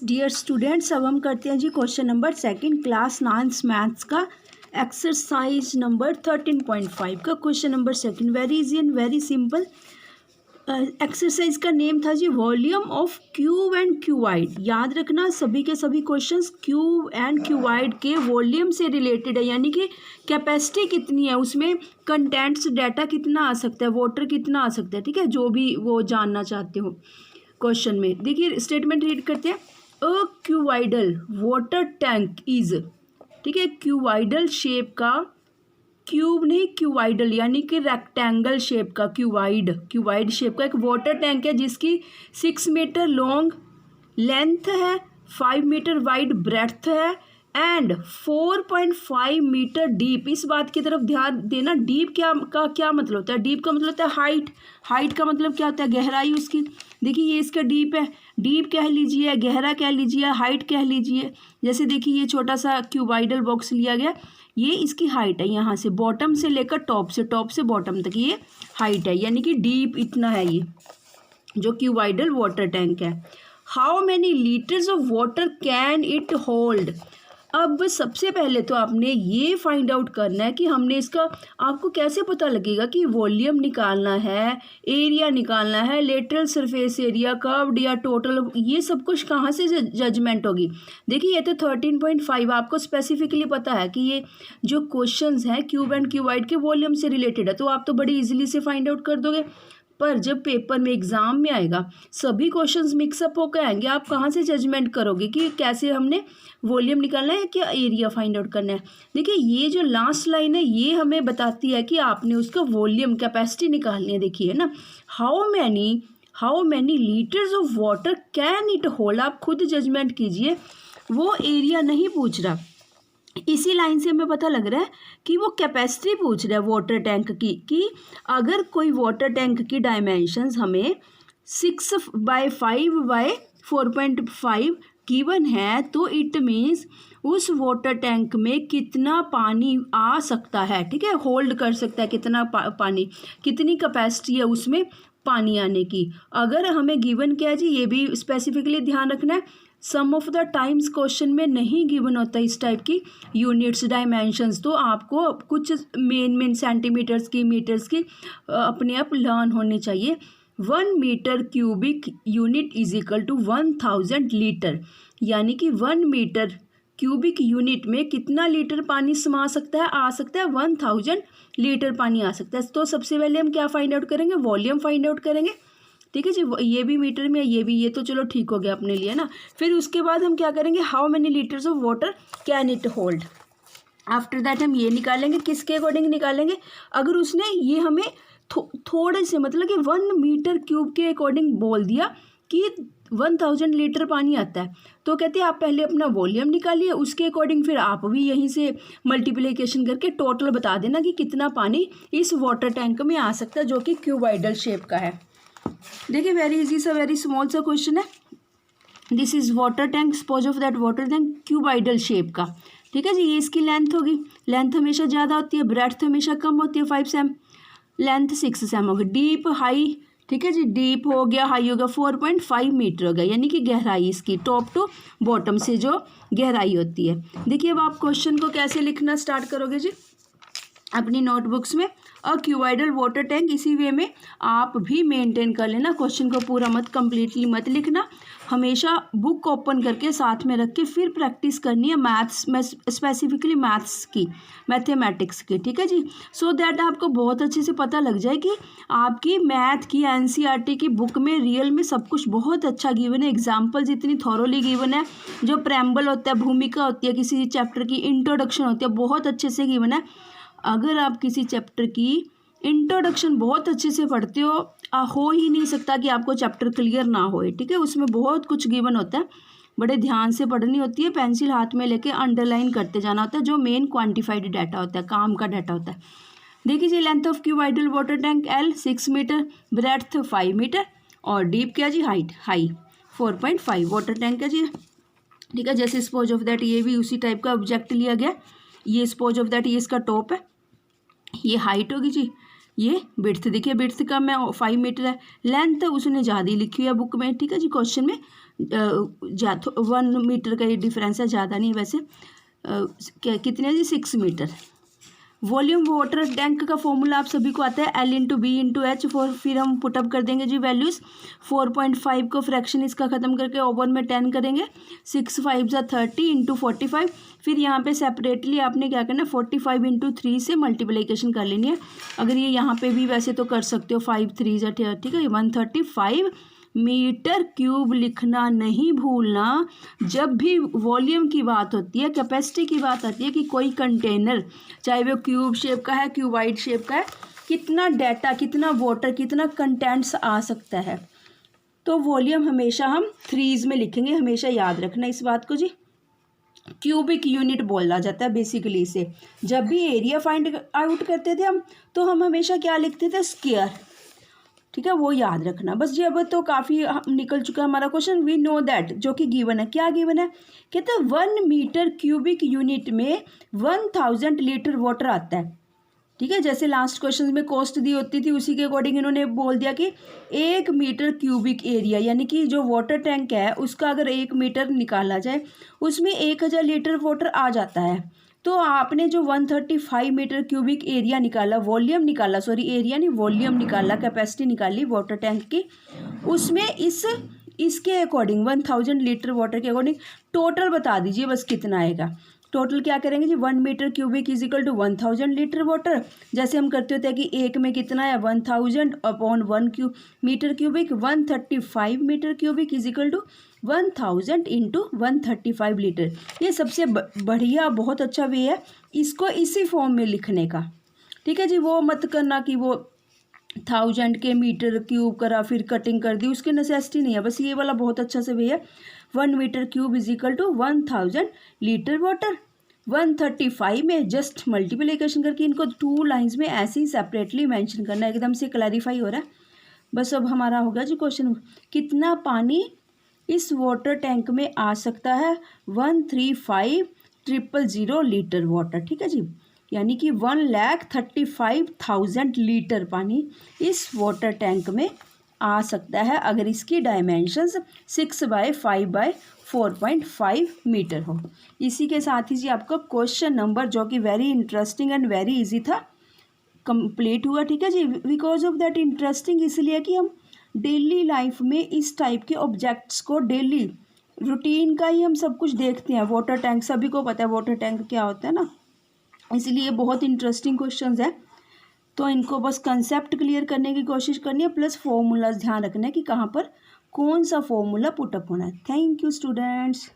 Dear students, अब हम करते हैं जी question number second class 9 maths का एक्सरसाइज नंबर 13.5 का question number second. Very easy and very simple. Exercise का नेम था जी volume of cube and cuboid. याद रखना सभी के सभी क्वेश्चंस क्यूब एंड क्यूबाइड के वॉल्यूम से रिलेटेड है, यानी कि कैपेसिटी कितनी है, उसमें कंटेंट्स डाटा कितना आ सकता है, वाटर कितना आ सकता है, ठीक है, जो भी वो जानना चाहते हो क्वेश्चन में। देखिए स्टेटमेंट रीड करते हैं। अ क्यूबाइडल वाटर टैंक इज, ठीक है, क्यूबाइडल शेप का, क्यूब नहीं क्यूबाइडल यानी कि रेक्टेंगल शेप का, क्यूबाइड शेप का एक वाटर टैंक है जिसकी 6 मीटर लॉन्ग लेंथ है, 5 मीटर वाइड ब्रेड्थ है एंड 4.5 मीटर डीप। इस बात की तरफ ध्यान देना, डीप क्या मतलब होता है, डीप का मतलब होता है हाइट, हाइट का मतलब क्या होता है, गहराई उसकी। देखिए ये इसका डीप है, डीप कह लीजिए, गहरा कह लीजिए, हाइट कह लीजिए। जैसे देखिए ये छोटा सा क्यूबाइडल बॉक्स लिया गया, ये इसकी हाइट है, यहाँ से बॉटम से लेकर टॉप से बॉटम तक ये हाइट है, यानी कि डीप इतना है ये जो क्यूबाइडल वाटर टैंक है। How many litres of water can it hold. अब सबसे पहले तो आपने ये फाइंड आउट करना है कि हमने इसका, आपको कैसे पता लगेगा कि वॉल्यूम निकालना है, एरिया निकालना है, लेटरल सरफेस एरिया, कर्व्ड या टोटल, ये सब कुछ कहाँ से जजमेंट होगी। देखिए ये तो 13.5 आपको स्पेसिफिकली पता है कि ये जो क्वेश्चंस हैं क्यूब एंड क्यूबाइड के वॉल्यूम से रिलेटेड है, तो आप तो बड़ी इजीली से फाइंड आउट कर दोगे। पर जब पेपर में एग्जाम में आएगा सभी क्वेश्चंस मिक्सअप होकर आएंगे, आप कहाँ से जजमेंट करोगे कि कैसे हमने वॉल्यूम निकालना है, क्या एरिया फाइंड आउट करना है। देखिए ये जो लास्ट लाइन है ये हमें बताती है कि आपने उसका वॉल्यूम कैपेसिटी निकालनी है। देखिए ना, how many litres of water can it hold, आप खुद जजमेंट कीजिए, वो एरिया नहीं पूछ रहा। इसी लाइन से हमें पता लग रहा है कि वो कैपेसिटी पूछ रहा है वाटर टैंक की, कि अगर कोई वाटर टैंक की डायमेंशंस हमें 6/5/4.5 गिवन है, तो इट मीन्स उस वाटर टैंक में कितना पानी आ सकता है, ठीक है, होल्ड कर सकता है कितना पानी, कितनी कैपेसिटी है उसमें पानी आने की। अगर हमें गिवन क्या है जी, ये भी स्पेसिफिकली ध्यान रखना है, सम ऑफ द टाइम्स क्वेश्चन में नहीं गिवन होता इस टाइप की यूनिट्स डायमेंशंस, तो आपको कुछ मेन सेंटीमीटर्स की, मीटर्स की अपने आप लर्न होनी चाहिए। 1 metre cubic unit is equal to 1000 litre, यानी कि 1 मीटर क्यूबिक यूनिट में कितना लीटर पानी समा सकता है, आ सकता है 1000 लीटर पानी आ सकता है। तो सबसे पहले हम क्या फाइंड आउट करेंगे, वॉल्यूम फाइंड आउट करेंगे, ठीक है जी। ये भी मीटर में, ये भी, ये तो चलो ठीक हो गया अपने लिए ना। फिर उसके बाद हम क्या करेंगे, how many litres of water can it hold. After that हम ये निकालेंगे, किसके अकॉर्डिंग निकालेंगे, अगर उसने ये हमें थोड़े से मतलब कि 1 मीटर क्यूब के अकॉर्डिंग बोल दिया कि 1000 लीटर पानी आता है, तो कहते हैं आप पहले अपना वॉल्यूम निकालिए, उसके अकॉर्डिंग फिर आप भी यहीं से मल्टीप्लिकेशन करके टोटल बता देना कि कितना पानी इस वाटर टैंक में आ सकता है जो कि क्यूबाइडल शेप का है। देखिए वेरी इजी सा, वेरी स्मॉल सा क्वेश्चन है। This is water tank, suppose of that water tank cuboidal shape का, ठीक है जी। ये इसकी लेंथ होगी, लेंथ हमेशा ज़्यादा होती है, ब्रेड्थ हमेशा कम होती है, 5 सेम, लेंथ 6 सेम होगी। डीप हाई, ठीक है जी, डीप हो गया, हाई हो गया, 4.5 मीटर हो गया, यानी कि गहराई इसकी टॉप टू बॉटम से जो गहराई होती है। देखिए अब आप क्वेश्चन को कैसे लिखना स्टार्ट करोगे जी अपनी नोटबुक्स में। अ क्यूबाइडल वाटर टैंक, इसी वे में आप भी मेंटेन कर लेना, क्वेश्चन को पूरा मत कंप्लीटली मत लिखना, हमेशा बुक ओपन करके साथ में रख के फिर प्रैक्टिस करनी है मैथ्स में, स्पेसिफिकली मैथ्स की, मैथमेटिक्स की, ठीक है जी। सो दैट आपको बहुत अच्छे से पता लग जाए कि आपकी मैथ की एनसीईआरटी की बुक में रियल में सब कुछ बहुत अच्छा गिवन है, एग्जाम्पल्स इतनी थॉरोली गिवन है, जो प्रेम्बल होता है, भूमिका होती है किसी चैप्टर की, इंट्रोडक्शन होती है, बहुत अच्छे से गिवन है। अगर आप किसी चैप्टर की इंट्रोडक्शन बहुत अच्छे से पढ़ते हो ही नहीं सकता कि आपको चैप्टर क्लियर ना होए, ठीक है, उसमें बहुत कुछ गिवन होता है, बड़े ध्यान से पढ़नी होती है, पेंसिल हाथ में लेके अंडरलाइन करते जाना होता है, जो मेन क्वांटिफाइड डाटा होता है, काम का डाटा होता है। देखिए जी, length of cuboidal water tank L 6 metre, breadth 5 metre और डीप क्या जी, हाई 4.5 वाटर टैंक है जी, ठीक है। जैसे सपोज ऑफ दैट ये भी उसी टाइप का ऑब्जेक्ट लिया गया, ये सपोज ऑफ दैट ये इसका टॉप है, ये हाइट होगी जी, ये बिड्थ, देखिए बिड्थ कम है 5 मीटर है, लेंथ उसने ज़्यादा लिखी है बुक में, ठीक है जी, क्वेश्चन में 1 मीटर का ही डिफरेंस है, ज़्यादा नहीं वैसे। कितने जी 6 मीटर। वॉल्यूम वाटर टैंक का फॉर्मूला आप सभी को आता है, L/B/H। फिर हम पुटअप कर देंगे जी वैल्यूज़। 4.5 को फ्रैक्शन इसका ख़त्म करके ओवन में 10 करेंगे। 6 5 30 × 45। फिर यहाँ पे सेपरेटली आपने क्या करना है, 45 × 3 से मल्टीप्लिकेशन कर लेनी है। अगर ये यहाँ पे भी वैसे तो कर सकते हो, 5 3 ठीक है, 135 मीटर क्यूब लिखना नहीं भूलना। जब भी वॉल्यूम की बात होती है, कैपेसिटी की बात आती है कि कोई कंटेनर, चाहे वो क्यूब शेप का है, क्यूबाइड शेप का है, कितना डाटा, कितना वाटर, कितना कंटेंट्स आ सकता है, तो वॉल्यूम हमेशा हम 3s में लिखेंगे। हमेशा याद रखना इस बात को जी। क्यूबिक यूनिट बोला जाता है बेसिकली इसे। जब भी एरिया फाइंड आउट करते थे हम, तो हम हमेशा क्या लिखते थे, स्क्वायर। ठीक है, वो याद रखना बस जी। अब तो काफ़ी निकल चुका है हमारा क्वेश्चन। वी नो दैट, जो कि गिवन है। क्या गिवन है, कहते हैं 1 मीटर क्यूबिक यूनिट में 1000 लीटर वाटर आता है। ठीक है, जैसे लास्ट क्वेश्चन में कॉस्ट दी होती थी, उसी के अकॉर्डिंग इन्होंने बोल दिया कि 1 मीटर क्यूबिक एरिया, यानी कि जो वाटर टैंक है उसका अगर 1 मीटर निकाला जाए, उसमें 1000 लीटर वाटर आ जाता है। तो आपने जो 135 मीटर क्यूबिक एरिया निकाला, वॉल्यूम निकाला, सॉरी एरिया नहीं, वॉल्यूम निकाला, कैपेसिटी निकाली वाटर टैंक की, उसमें इसके अकॉर्डिंग 1000 लीटर वाटर के अकॉर्डिंग टोटल बता दीजिए बस कितना आएगा। टोटल क्या करेंगे जी, 1 metre cubic is equal to 1000 litre water. जैसे हम करते होते हैं कि एक में कितना है, 1000 upon 1 metre cubic, 135 metre cubic is equal to 1000 into 135 litre. ये सबसे बढ़िया, बहुत अच्छा वे है इसको इसी फॉर्म में लिखने का। ठीक है जी, वो मत करना कि वो 1000 के मीटर क्यूब करा फिर कटिंग कर दी, उसकी नेसेसिटी नहीं है। बस ये वाला बहुत अच्छा से वे है, 1 metre cube is equal to 1000 litre water. 135 में जस्ट मल्टीप्लिकेशन करके इनको 2 लाइंस में ऐसे ही सेपरेटली मेंशन करना है। एकदम से क्लैरिफाई हो रहा है। बस अब हमारा होगा जी क्वेश्चन, कितना पानी इस वाटर टैंक में आ सकता है, 135,000 लीटर वाटर। ठीक है जी, यानी कि 1,35,000 लीटर पानी इस वाटर टैंक में आ सकता है, अगर इसकी डायमेंशंस 6/5/4.5 मीटर हो। इसी के साथ ही जी आपका क्वेश्चन नंबर, जो कि very interesting and very easy था, कंप्लीट हुआ। ठीक है जी, बिकॉज ऑफ दैट इंटरेस्टिंग इसलिए कि हम डेली लाइफ में इस टाइप के ऑब्जेक्ट्स को, डेली रूटीन का ही हम सब कुछ देखते हैं। वाटर टैंक सभी को पता है वाटर टैंक क्या होता है ना, इसलिए बहुत इंटरेस्टिंग क्वेश्चंस है। तो इनको बस कंसेप्ट क्लियर करने की कोशिश करनी है, प्लस फॉर्मूलाज ध्यान रखना है कि कहाँ पर कौन सा फॉर्मूला पुटअप होना है। Thank you students.